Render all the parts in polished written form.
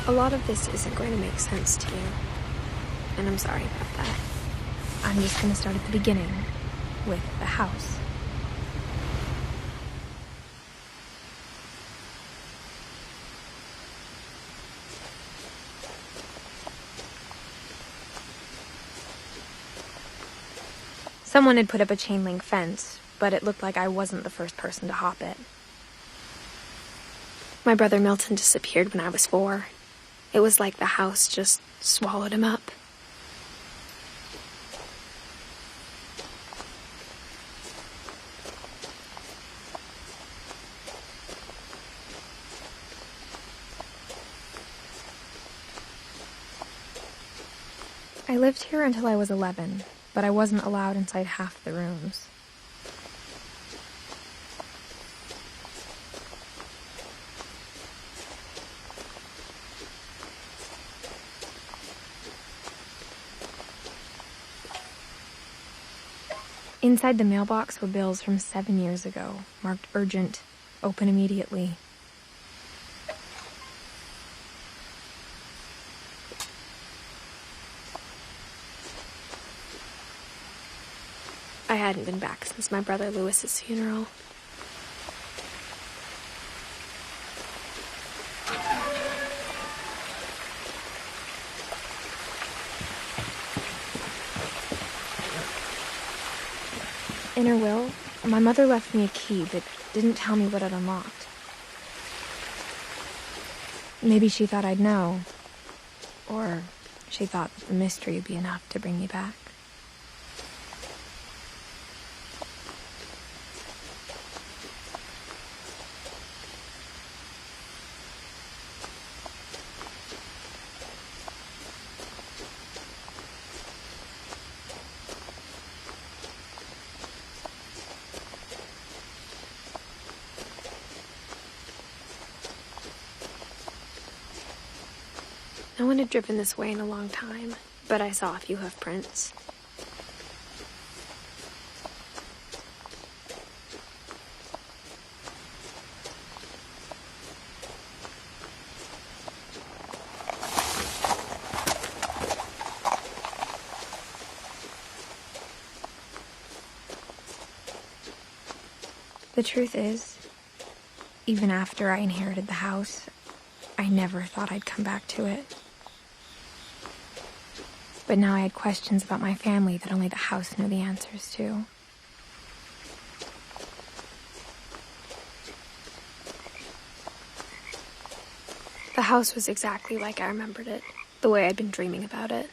A lot of this isn't going to make sense to you, and I'm sorry about that. I'm just going to start at the beginning, with the house. Someone had put up a chain link fence, but it looked like I wasn't the first person to hop it. My brother Milton disappeared when I was 4. It was like the house just swallowed him up. I lived here until I was 11, but I wasn't allowed inside half the rooms. Inside the mailbox were bills from 7 years ago, marked urgent, open immediately. I hadn't been back since my brother Lewis's funeral. In her will, my mother left me a key but didn't tell me what it unlocked. Maybe she thought I'd know. Or she thought that the mystery would be enough to bring me back. No one had driven this way in a long time, but I saw a few hoof prints. The truth is, even after I inherited the house, I never thought I'd come back to it. But now I had questions about my family that only the house knew the answers to. The house was exactly like I remembered it, the way I'd been dreaming about it.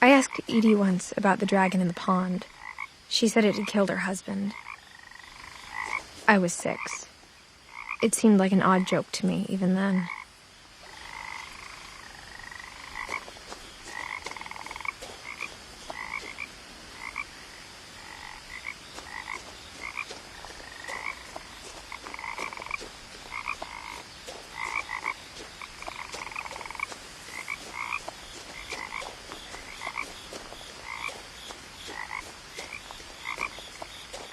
I asked Edie once about the dragon in the pond. She said it had killed her husband. I was 6. It seemed like an odd joke to me, even then.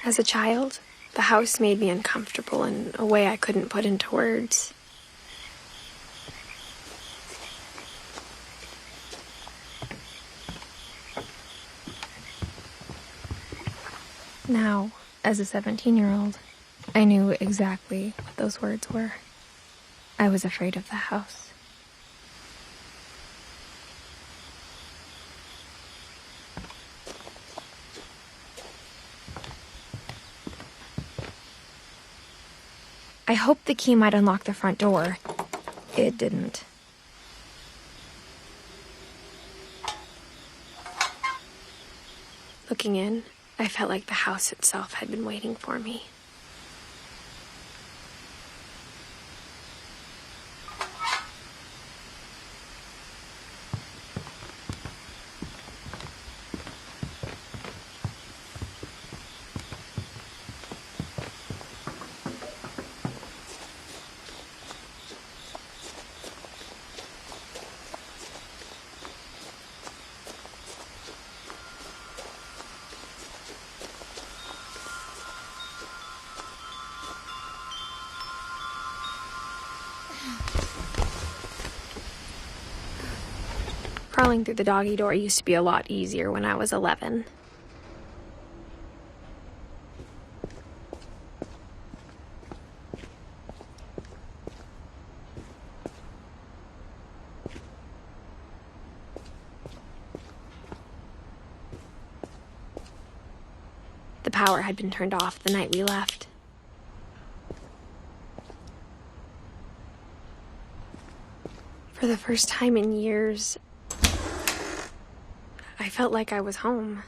As a child, the house made me uncomfortable in a way I couldn't put into words. Now, as a 17-year-old, I knew exactly what those words were. I was afraid of the house. I hoped the key might unlock the front door. It didn't. Looking in, I felt like the house itself had been waiting for me. Crawling through the doggy door used to be a lot easier when I was 11. The power had been turned off the night we left. For the first time in years, I felt like I was home.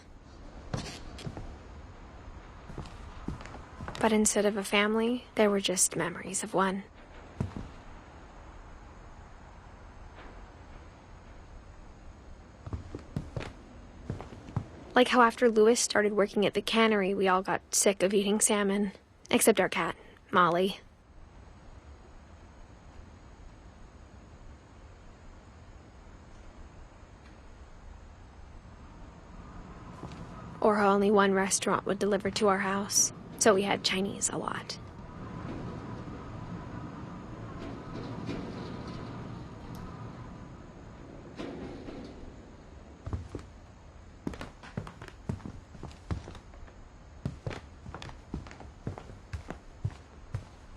But instead of a family, there were just memories of one. Like how after Louis started working at the cannery, we all got sick of eating salmon. Except our cat, Molly. Or how only one restaurant would deliver to our house, so we had Chinese a lot.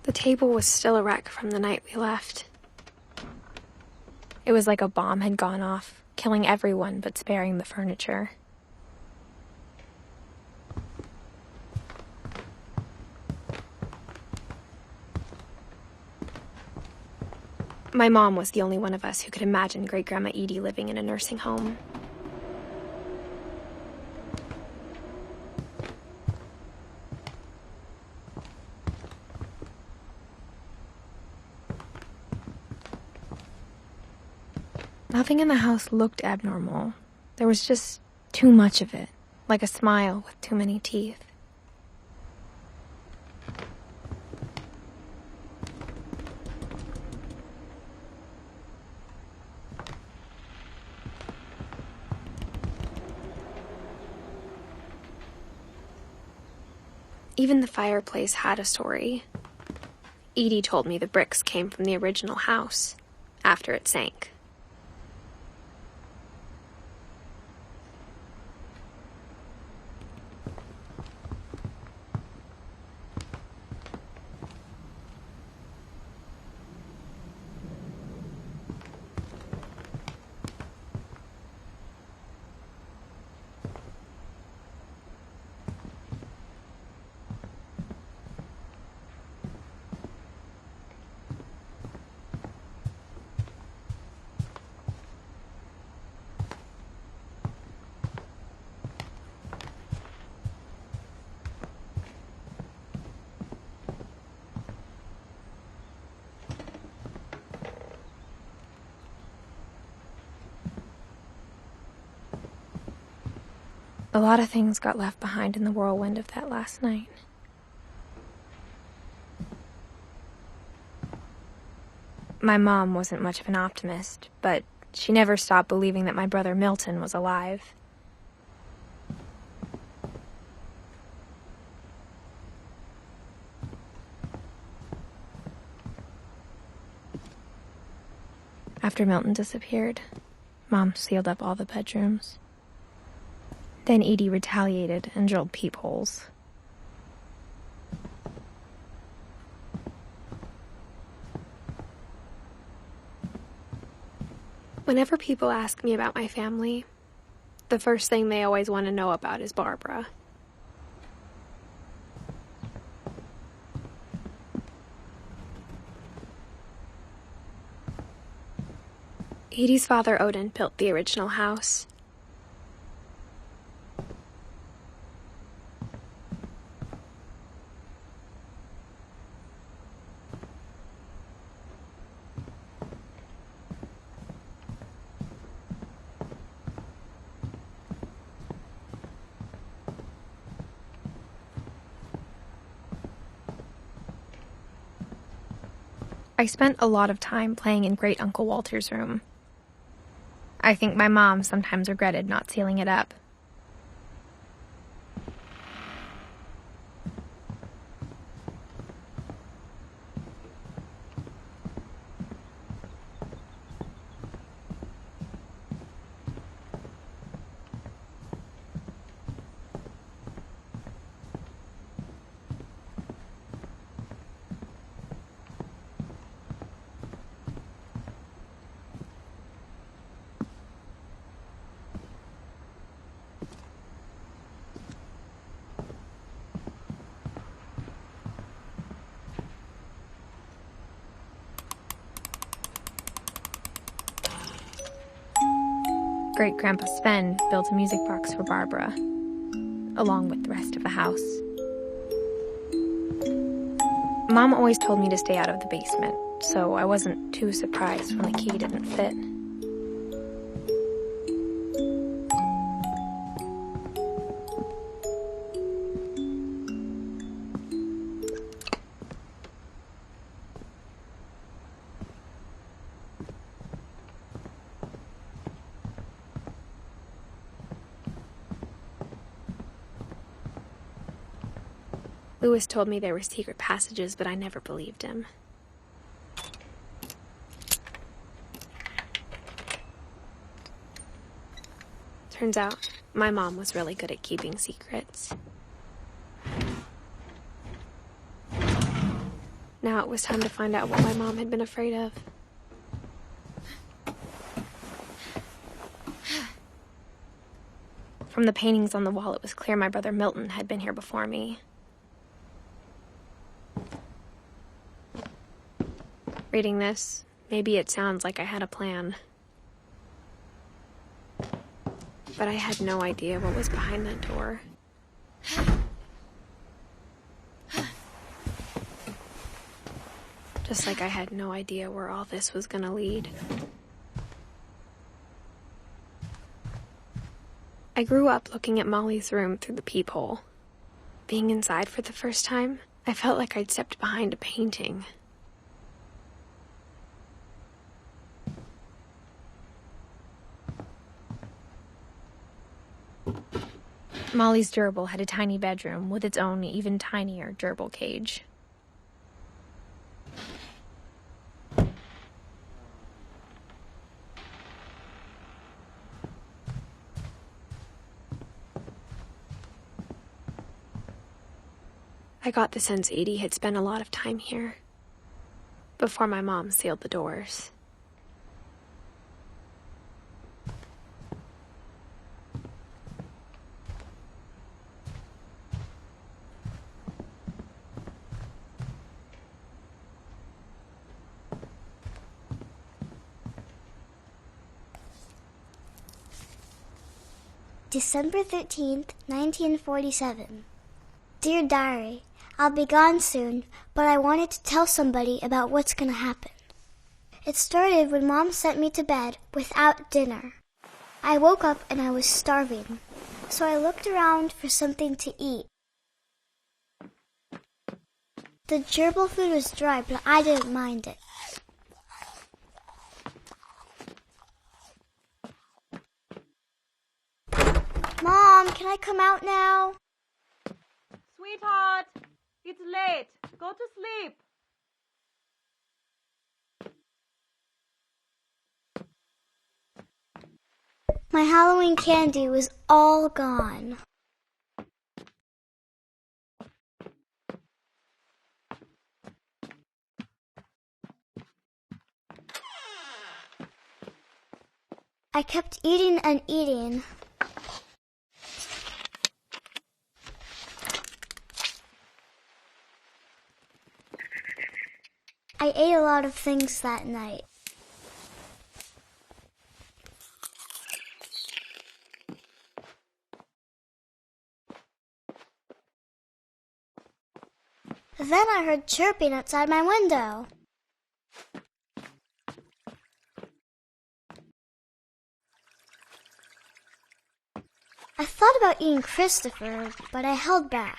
The table was still a wreck from the night we left. It was like a bomb had gone off, killing everyone but sparing the furniture. My mom was the only one of us who could imagine Great-Grandma Edie living in a nursing home. Nothing in the house looked abnormal. There was just too much of it, like a smile with too many teeth. Even the fireplace had a story. Edie told me the bricks came from the original house, after it sank. A lot of things got left behind in the whirlwind of that last night. My mom wasn't much of an optimist, but she never stopped believing that my brother Milton was alive. After Milton disappeared, Mom sealed up all the bedrooms. Then Edie retaliated and drilled peepholes. Whenever people ask me about my family, the first thing they always want to know about is Barbara. Edie's father, Odin, built the original house. I spent a lot of time playing in Great Uncle Walter's room. I think my mom sometimes regretted not sealing it up. Great-Grandpa Sven built a music box for Barbara, along with the rest of the house. Mom always told me to stay out of the basement, so I wasn't too surprised when the key didn't fit. Louis told me there were secret passages, but I never believed him. Turns out, my mom was really good at keeping secrets. Now it was time to find out what my mom had been afraid of. From the paintings on the wall, it was clear my brother Milton had been here before me. Reading this, maybe it sounds like I had a plan. But I had no idea what was behind that door. Just like I had no idea where all this was gonna lead. I grew up looking at Molly's room through the peephole. Being inside for the first time, I felt like I'd stepped behind a painting. Molly's gerbil had a tiny bedroom with its own even tinier gerbil cage. I got the sense Edie had spent a lot of time here, before my mom sealed the doors. December 13th, 1947. Dear Diary, I'll be gone soon, but I wanted to tell somebody about what's going to happen. It started when Mom sent me to bed without dinner. I woke up and I was starving, so I looked around for something to eat. The gerbil food was dry, but I didn't mind it. Mom, can I come out now? Sweetheart, it's late. Go to sleep. My Halloween candy was all gone. I kept eating and eating. I ate a lot of things that night. Then I heard chirping outside my window. I thought about eating Christopher, but I held back.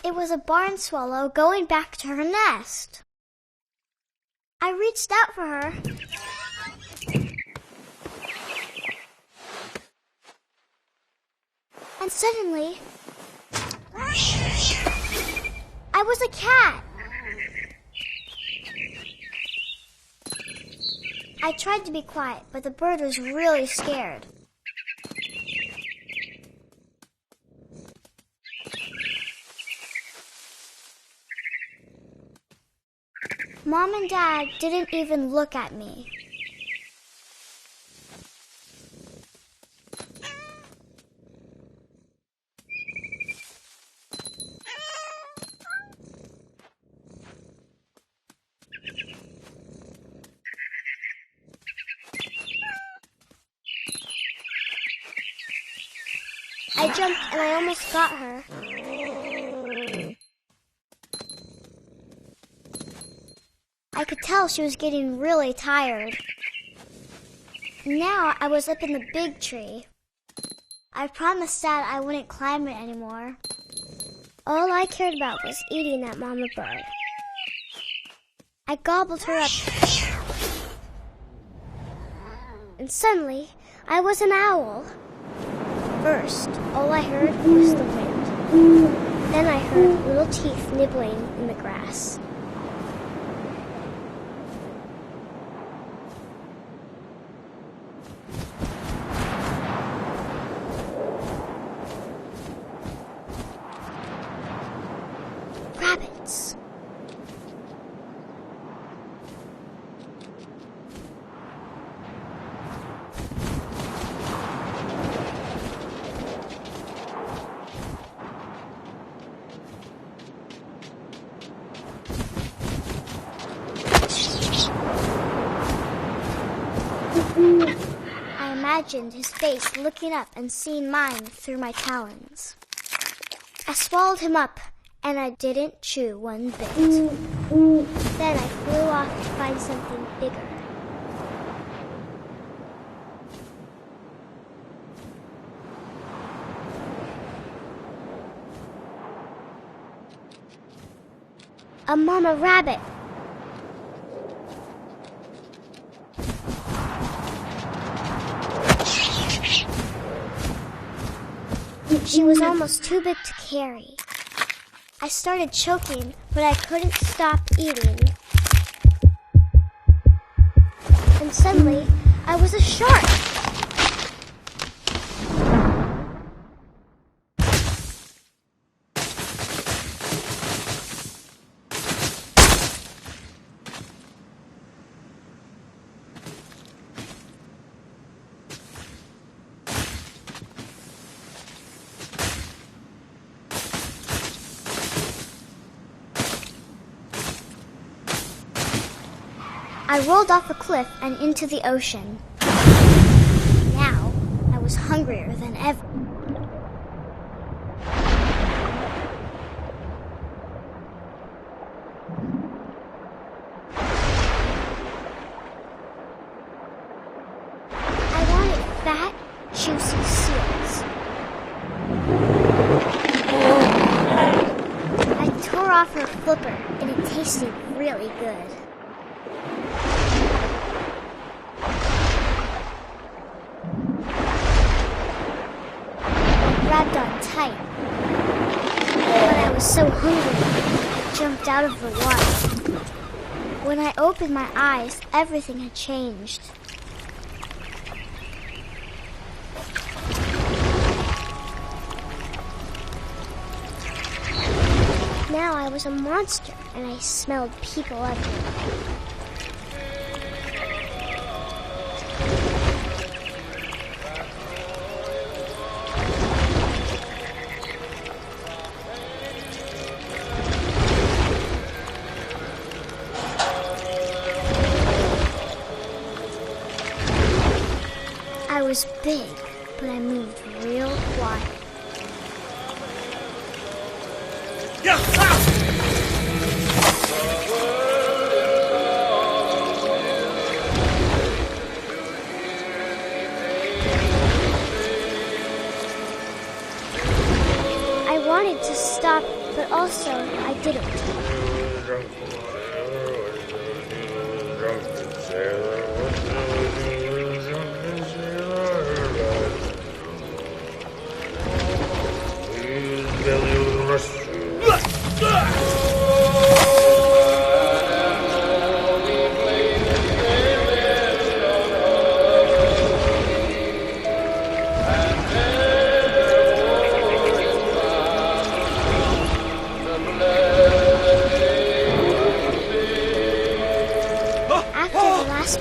It was a barn swallow going back to her nest. I reached out for her. And suddenly, I was a cat. I tried to be quiet, but the bird was really scared. Mom and Dad didn't even look at me. I jumped and I almost got her. I could tell she was getting really tired. Now I was up in the big tree. I promised Dad I wouldn't climb it anymore. All I cared about was eating that mama bird. I gobbled her up. And suddenly, I was an owl. First, all I heard was the wind. Then I heard little teeth nibbling in the grass. Rabbits. I imagined his face looking up and seeing mine through my talons. I swallowed him up, and I didn't chew one bit. Then I flew off to find something bigger. A mama rabbit. She was almost too big to carry. I started choking, but I couldn't stop eating. And suddenly, I was a shark. I rolled off a cliff and into the ocean. Now, I was hungrier than ever. I wanted fat, juicy seals. I tore off her flipper, and it tasted really good. Grabbed on tight, but I was so hungry, I jumped out of the water. When I opened my eyes, everything had changed. Now I was a monster, and I smelled people everywhere. I was big, but I moved real quiet. I wanted to stop, but also I didn't.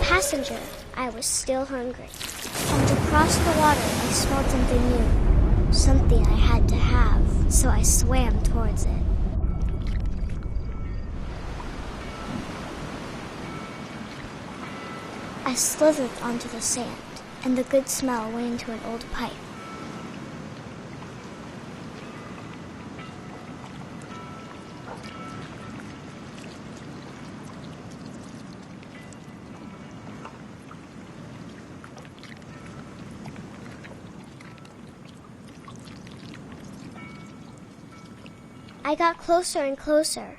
Passenger, I was still hungry. And across the water, I smelled something new. Something I had to have, so I swam towards it. I slithered onto the sand, and the good smell went into an old pipe. I got closer and closer.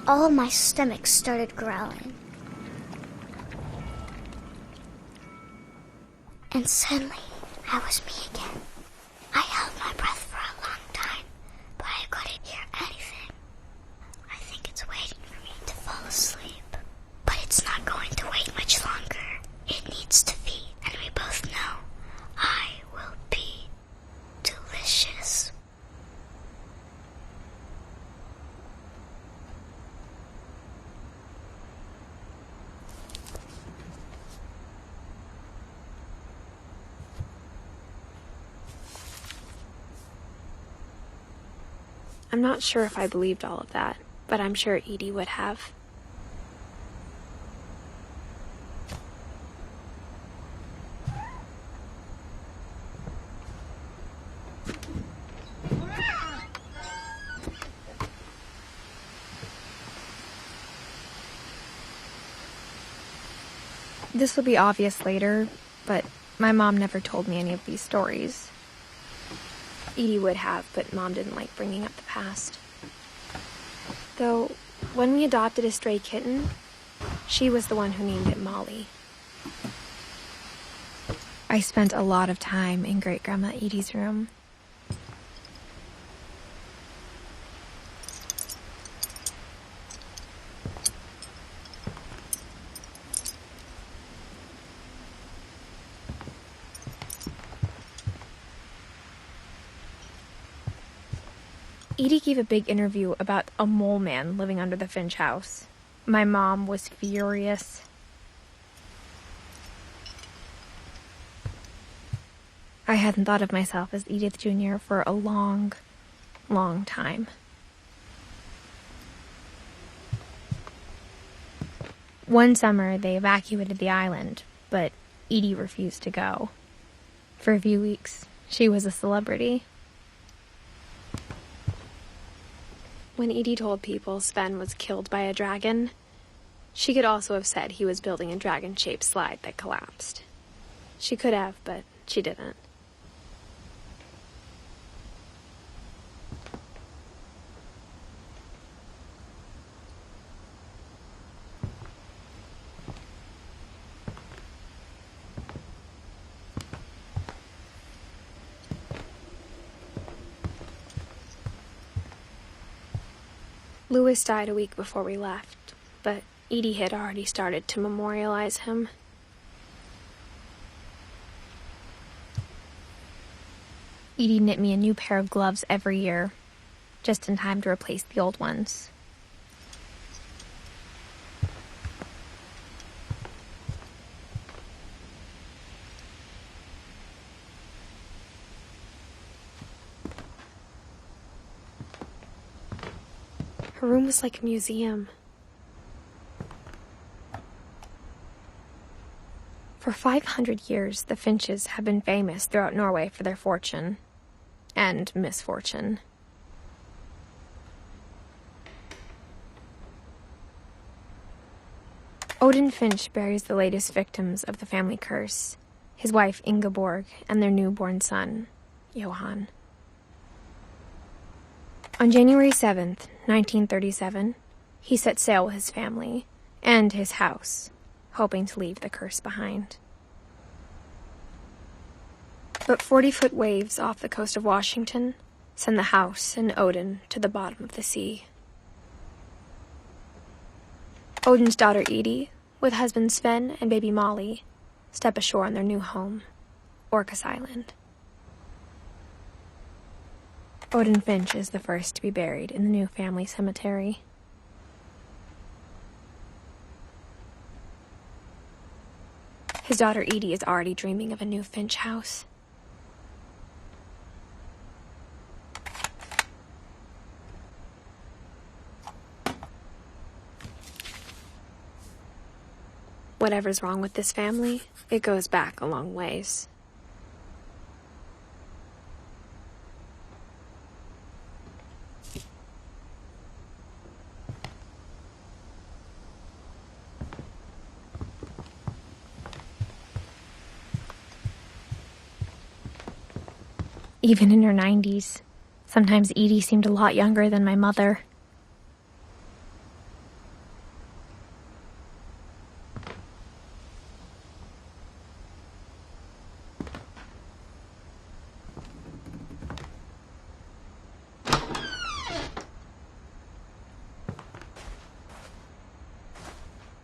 All of my stomach started growling. And suddenly, I was me again. I held my breath for a long time, but I couldn't hear anything. I think it's waiting for me to fall asleep. But it's not going to wait much longer. It needs to feed, and we both know I will be delicious. I'm not sure if I believed all of that, but I'm sure Edie would have. This will be obvious later, but my mom never told me any of these stories. Edie would have, but Mom didn't like bringing up the past. Though, when we adopted a stray kitten, she was the one who named it Molly. I spent a lot of time in Great-Grandma Edie's room. Edie gave a big interview about a mole man living under the Finch house. My mom was furious. I hadn't thought of myself as Edith Jr. for a long, long time. One summer, they evacuated the island, but Edie refused to go. For a few weeks, she was a celebrity. When Edie told people Sven was killed by a dragon, she could also have said he was building a dragon-shaped slide that collapsed. She could have, but she didn't. Louis died a week before we left, but Edie had already started to memorialize him. Edie knit me a new pair of gloves every year, just in time to replace the old ones. Her room was like a museum. For 500 years, the Finches have been famous throughout Norway for their fortune and misfortune. Odin Finch buries the latest victims of the family curse, his wife Ingeborg and their newborn son, Johan. On January 7th, 1937, he set sail with his family and his house, hoping to leave the curse behind. But 40-foot waves off the coast of Washington send the house and Odin to the bottom of the sea. Odin's daughter Edie, with husband Sven and baby Molly, step ashore on their new home, Orcas Island. Odin Finch is the first to be buried in the new family cemetery. His daughter Edie is already dreaming of a new Finch house. Whatever's wrong with this family, it goes back a long ways. even in her 90s. Sometimes Edie seemed a lot younger than my mother.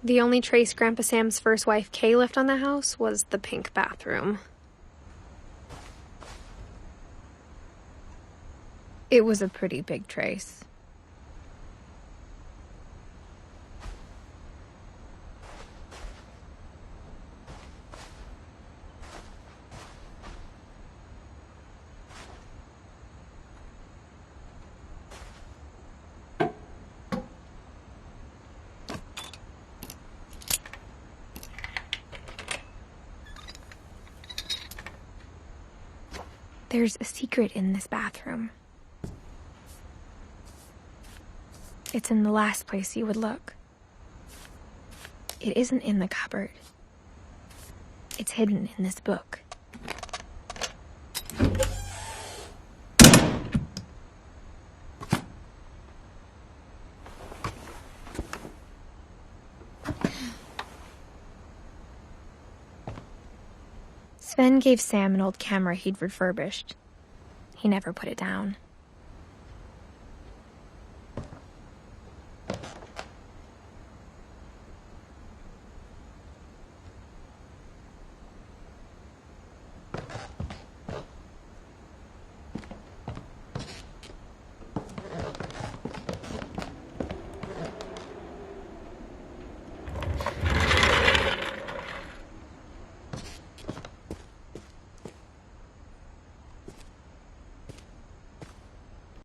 The only trace Grandpa Sam's first wife, Kay, left on the house was the pink bathroom. It was a pretty big trace. There's a secret in this bathroom. It's in the last place you would look. It isn't in the cupboard. It's hidden in this book. Sven gave Sam an old camera he'd refurbished. He never put it down.